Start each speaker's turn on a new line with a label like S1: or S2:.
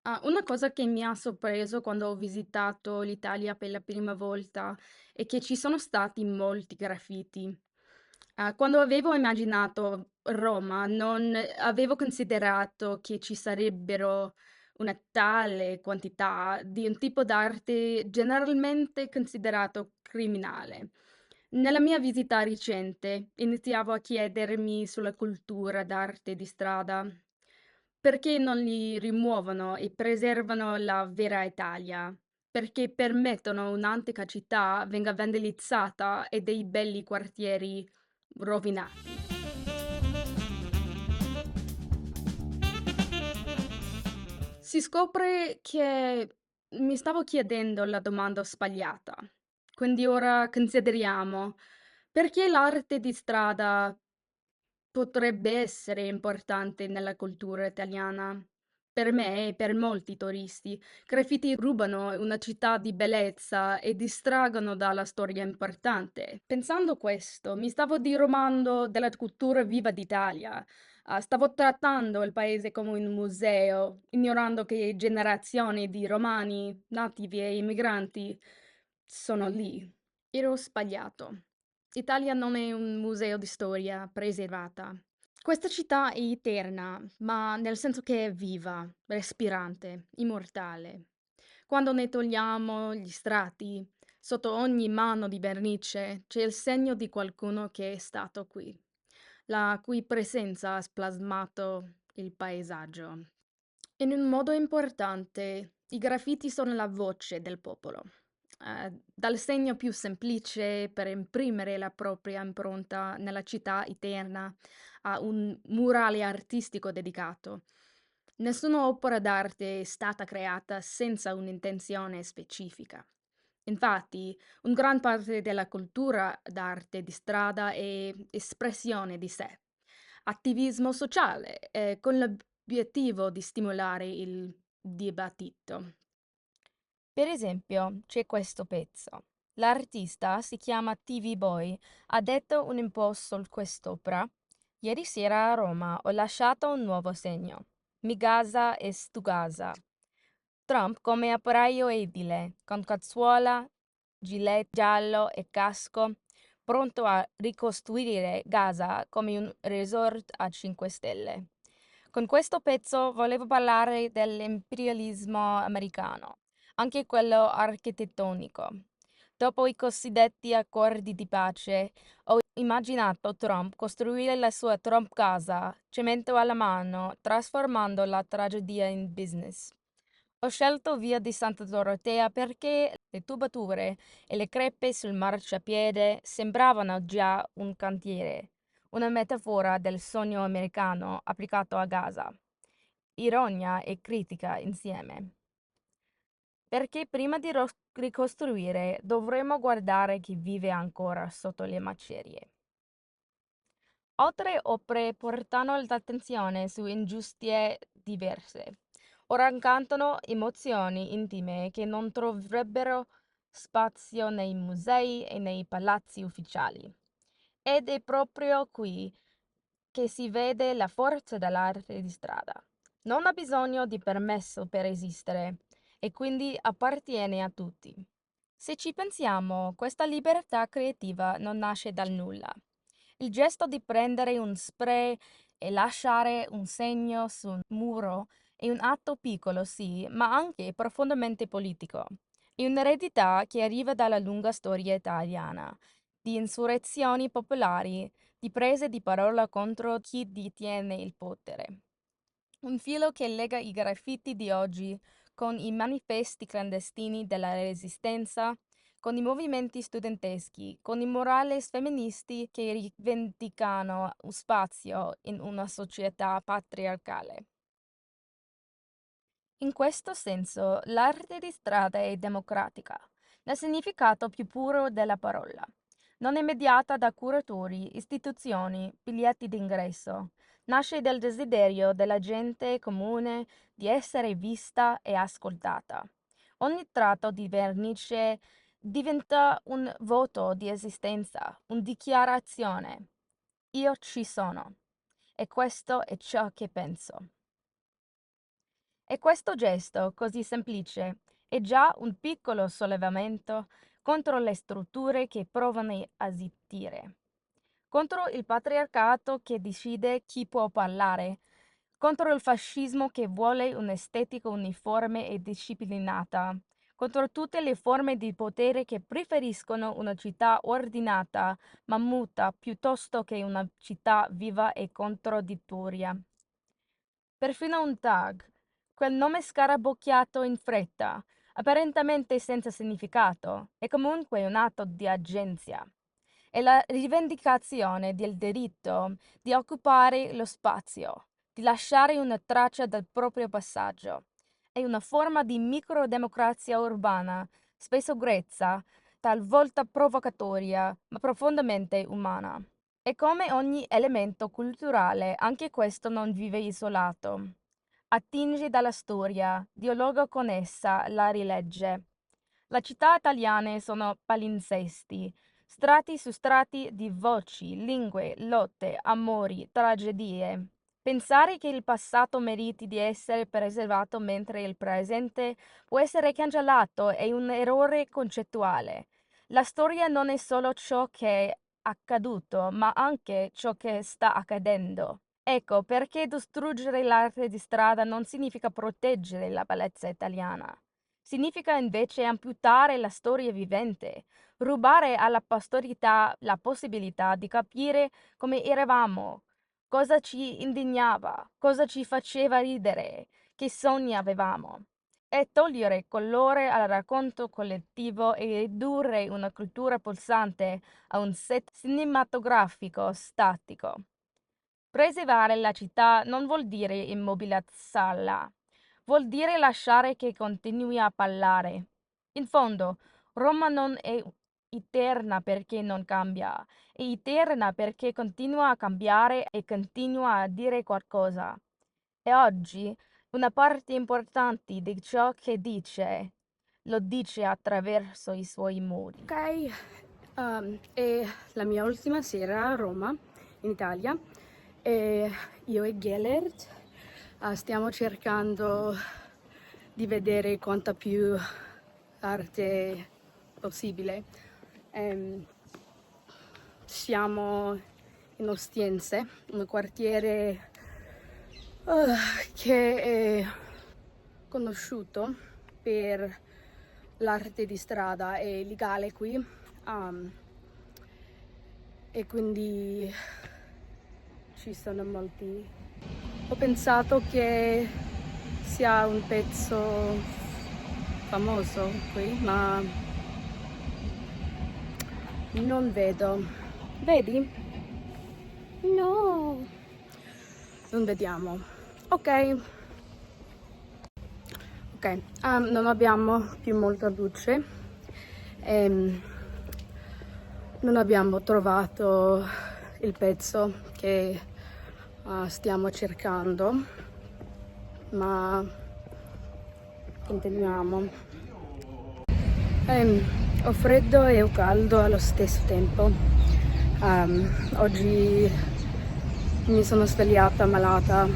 S1: Una cosa che mi ha sorpreso quando ho visitato l'Italia per la prima volta è che ci sono stati molti graffiti. Quando avevo immaginato Roma, non avevo considerato che ci sarebbero una tale quantità di un tipo d'arte generalmente considerato criminale. Nella mia visita recente iniziavo a chiedermi sulla cultura d'arte di strada. Perché non li rimuovono e preservano la vera Italia? Perché permettono un'antica città venga vandalizzata e dei belli quartieri rovinati. Si scopre che mi stavo chiedendo la domanda sbagliata. Quindi ora consideriamo perché l'arte di strada potrebbe essere importante nella cultura italiana. Per me e per molti turisti, graffiti rubano una città di bellezza e distraggono dalla storia importante. Pensando questo, mi stavo diromando della cultura viva d'Italia. Stavo trattando il paese come un museo, ignorando che generazioni di romani, nativi e immigranti sono lì. Ero sbagliato. Italia non è un museo di storia preservata. Questa città è eterna, ma nel senso che è viva, respirante, immortale. Quando ne togliamo gli strati, sotto ogni mano di vernice c'è il segno di qualcuno che è stato qui, la cui presenza ha splasmato il paesaggio. In un modo importante, i graffiti sono la voce del popolo. Dal segno più semplice per imprimere la propria impronta nella città eterna a un murale artistico dedicato. Nessuna opera d'arte è stata creata senza un'intenzione specifica. Infatti, un gran parte della cultura d'arte di strada è espressione di sé, attivismo sociale, con l'obiettivo di stimolare il dibattito.
S2: Per esempio, c'è questo pezzo. L'artista si chiama TV Boy, ha detto un post su quest'opera. Ieri sera a Roma ho lasciato un nuovo segno. Mi casa e stu casa. Trump come operaio edile, con cazzuola, gilet giallo e casco, pronto a ricostruire Gaza come un resort a 5 stelle. Con questo pezzo volevo parlare dell'imperialismo americano, anche quello architettonico. Dopo i cosiddetti accordi di pace, ho immaginato Trump costruire la sua Trump casa, cemento alla mano, trasformando la tragedia in business. Ho scelto Via di Santa Dorotea perché le tubature e le crepe sul marciapiede sembravano già un cantiere, una metafora del sogno americano applicato a Gaza. Ironia e critica insieme. Perché prima di ricostruire dovremmo guardare chi vive ancora sotto le macerie. Altre opere portano l'attenzione su ingiustizie diverse o raccontano emozioni intime che non troverebbero spazio nei musei e nei palazzi ufficiali. Ed è proprio qui che si vede la forza dell'arte di strada. Non ha bisogno di permesso per esistere e quindi appartiene a tutti. Se ci pensiamo, questa libertà creativa non nasce dal nulla. Il gesto di prendere un spray e lasciare un segno su un muro è un atto piccolo, sì, ma anche profondamente politico. È un'eredità che arriva dalla lunga storia italiana, di insurrezioni popolari, di prese di parola contro chi detiene il potere. Un filo che lega i graffiti di oggi con i manifesti clandestini della Resistenza, con i movimenti studenteschi, con i murales femministi che rivendicano un spazio in una società patriarcale. In questo senso, l'arte di strada è democratica, nel significato più puro della parola. Non è mediata da curatori, istituzioni, biglietti d'ingresso. Nasce dal desiderio della gente comune di essere vista e ascoltata. Ogni tratto di vernice diventa un voto di esistenza, una dichiarazione. Io ci sono. E questo è ciò che penso. E questo gesto così semplice è già un piccolo sollevamento contro le strutture che provano a zittire, contro il patriarcato che decide chi può parlare, contro il fascismo che vuole un'estetica uniforme e disciplinata, contro tutte le forme di potere che preferiscono una città ordinata ma muta piuttosto che una città viva e contraddittoria. Perfino un tag, quel nome scarabocchiato in fretta, apparentemente senza significato, è comunque un atto di agenza. È la rivendicazione del diritto di occupare lo spazio, di lasciare una traccia del proprio passaggio. È una forma di microdemocrazia urbana, spesso grezza, talvolta provocatoria, ma profondamente umana. E come ogni elemento culturale, anche questo non vive isolato. Attinge dalla storia, dialoga con essa, la rilegge. Le città italiane sono palinsesti, strati su strati di voci, lingue, lotte, amori, tragedie. Pensare che il passato meriti di essere preservato mentre il presente può essere cancellato è un errore concettuale. La storia non è solo ciò che è accaduto, ma anche ciò che sta accadendo. Ecco perché distruggere l'arte di strada non significa proteggere la bellezza italiana. Significa invece amputare la storia vivente, rubare alla posterità la possibilità di capire come eravamo, cosa ci indignava, cosa ci faceva ridere, che sogni avevamo, e togliere colore al racconto collettivo e ridurre una cultura pulsante a un set cinematografico statico. Preservare la città non vuol dire immobilizzarla, vuol dire lasciare che continui a parlare. In fondo, Roma non è eterna perché non cambia, è eterna perché continua a cambiare e continua a dire qualcosa. E oggi una parte importante di ciò che dice lo dice attraverso i suoi muri.
S1: Ok, è la mia ultima sera a Roma, in Italia, e io e Gellert stiamo cercando di vedere quanta più arte possibile. Siamo in Ostiense, un quartiere che è conosciuto per l'arte di strada, è legale qui, e quindi ci sono molti. Ho pensato che sia un pezzo famoso qui, ma non vedo. Vedi? No, non vediamo. Ok. Ok, non abbiamo più molta luce, non abbiamo trovato il pezzo che stiamo cercando, ma continuiamo. Ho freddo e ho caldo allo stesso tempo. Oggi mi sono svegliata malata